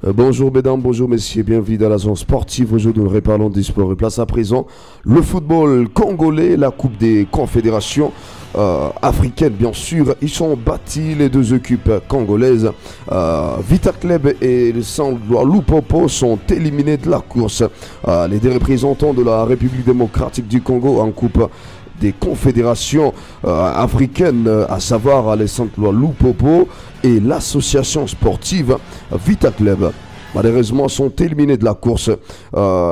Bonjour mesdames, bonjour messieurs, bienvenue dans la zone sportive. Aujourd'hui nous reparlons du sport et place à présent le football congolais, la Coupe des Confédérations africaines bien sûr. Ils sont battus les deux équipes congolaises. Vita Club et le Saint-Louis Lupopo sont éliminés de la course. Les deux représentants de la République démocratique du Congo en Coupe des confédérations africaines, à savoir les Saint-Louis Lupopo et l'association sportive Vita Club, malheureusement sont éliminés de la course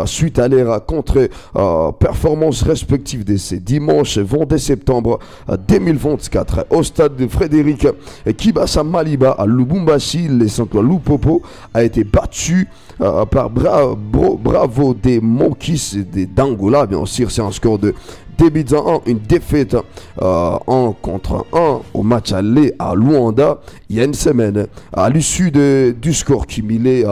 suite à leur contre-performance respective de ces dimanche 22 septembre 2024 au stade de Frédéric Kibasa Maliba à Lubumbashi. Les Saint-Louis Lupopo a été battu par Bravo des Mokis d'Angola, bien sûr. C'est un score de 2 buts à 1, une défaite 1 contre 1 au match aller à Luanda il y a une semaine. À l'issue du score cumulé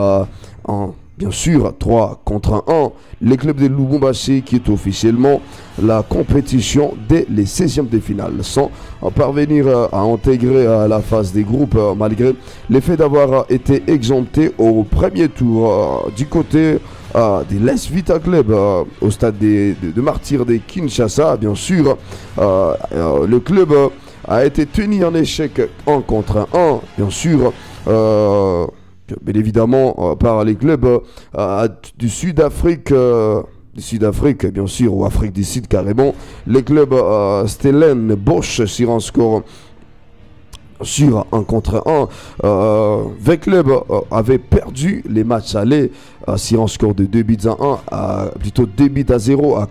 en bien sûr 3 contre 1, les clubs de Lubumbashi quittent officiellement la compétition dès les 16e de finale, sans parvenir à intégrer la phase des groupes malgré l'effet d'avoir été exempté au premier tour du côté de l'Est Vita Club au stade de Martyrs de Kinshasa. Bien sûr, le club a été tenu en échec 1 contre 1, bien sûr. Bien évidemment par les clubs du Sud-Afrique, bien sûr, ou Afrique du Sud carrément. Les clubs Stellen Bosch sur un score sur 1 contre 1. V Club avait perdu les matchs allés sur un score de 2 buts à 1, plutôt 2 buts à 0 à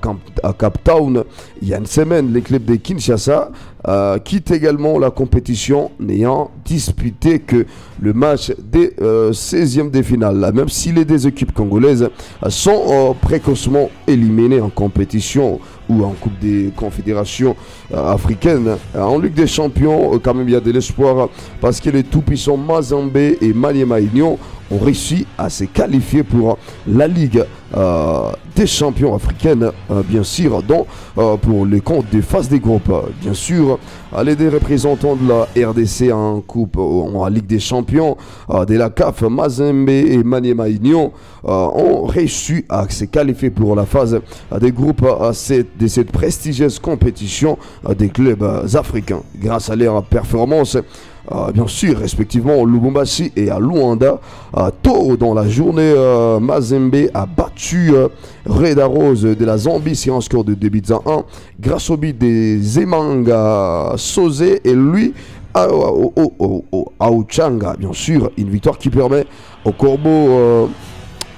Cape Town il y a une semaine. Les clubs de Kinshasa quittent également la compétition, n'ayant disputé que le match des 16e de finale. Même si les deux équipes congolaises sont précocement éliminées en compétition ou en Coupe des Confédérations africaines, en Ligue des Champions, quand même il y a de l'espoir parce que les tout-puissants Mazembe et Maniema Union ont réussi à se qualifier pour la Ligue des champions africaines, bien sûr, dont pour les comptes des phases des groupes. Bien sûr, les deux représentants de la RDC en Coupe, en Ligue des champions de la CAF, Mazembe et Maniema Union, ont réussi à se qualifier pour la phase des groupes de cette prestigieuse compétition des clubs africains. Grâce à leur performance, bien sûr, respectivement au Lubumbashi et à Luanda. Tôt dans la journée, Mazembe a battu Red Arrows de la Zambie sur un score de 2 buts à 1 grâce au but de Zemanga Sosé et lui Aouchanga, bien sûr. Une victoire qui permet au Corbeau,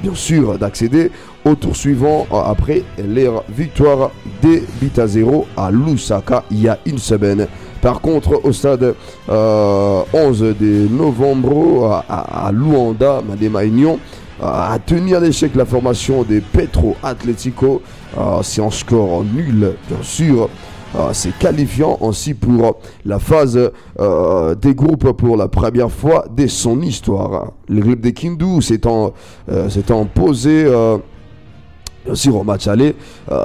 bien sûr, d'accéder au tour suivant après leur victoire des buts à 0 à Lusaka il y a une semaine. Par contre, au stade 11 de novembre à Luanda, Maniema Union a tenu en échec la formation des Petro Atlético. C'est un score nul, bien sûr. C'est qualifiant ainsi pour la phase des groupes pour la première fois de son histoire. Le club de Kindu s'est imposé bien sûr au match aller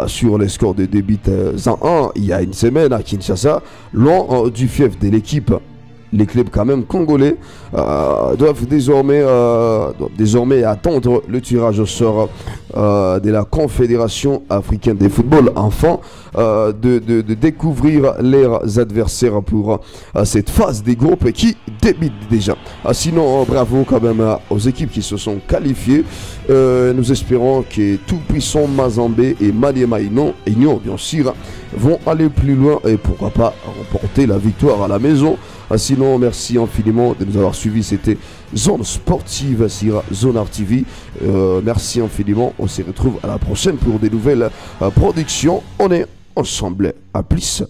sur les scores de 2 buts à 1 il y a une semaine à Kinshasa, loin du fief de l'équipe. Les clubs quand même congolais doivent désormais attendre le tirage au sort de la Confédération africaine de football, afin de découvrir leurs adversaires pour cette phase des groupes qui débute déjà. Sinon, bravo quand même aux équipes qui se sont qualifiées. Nous espérons que tout puissant Mazembe et Maniema Union, bien sûr, vont aller plus loin et pourquoi pas remporter la victoire à la maison. Sinon, merci infiniment de nous avoir suivis. C'était Zone Sportive sur Zone Art TV. Merci infiniment. On se retrouve à la prochaine pour des nouvelles productions. On est ensemble. À plus.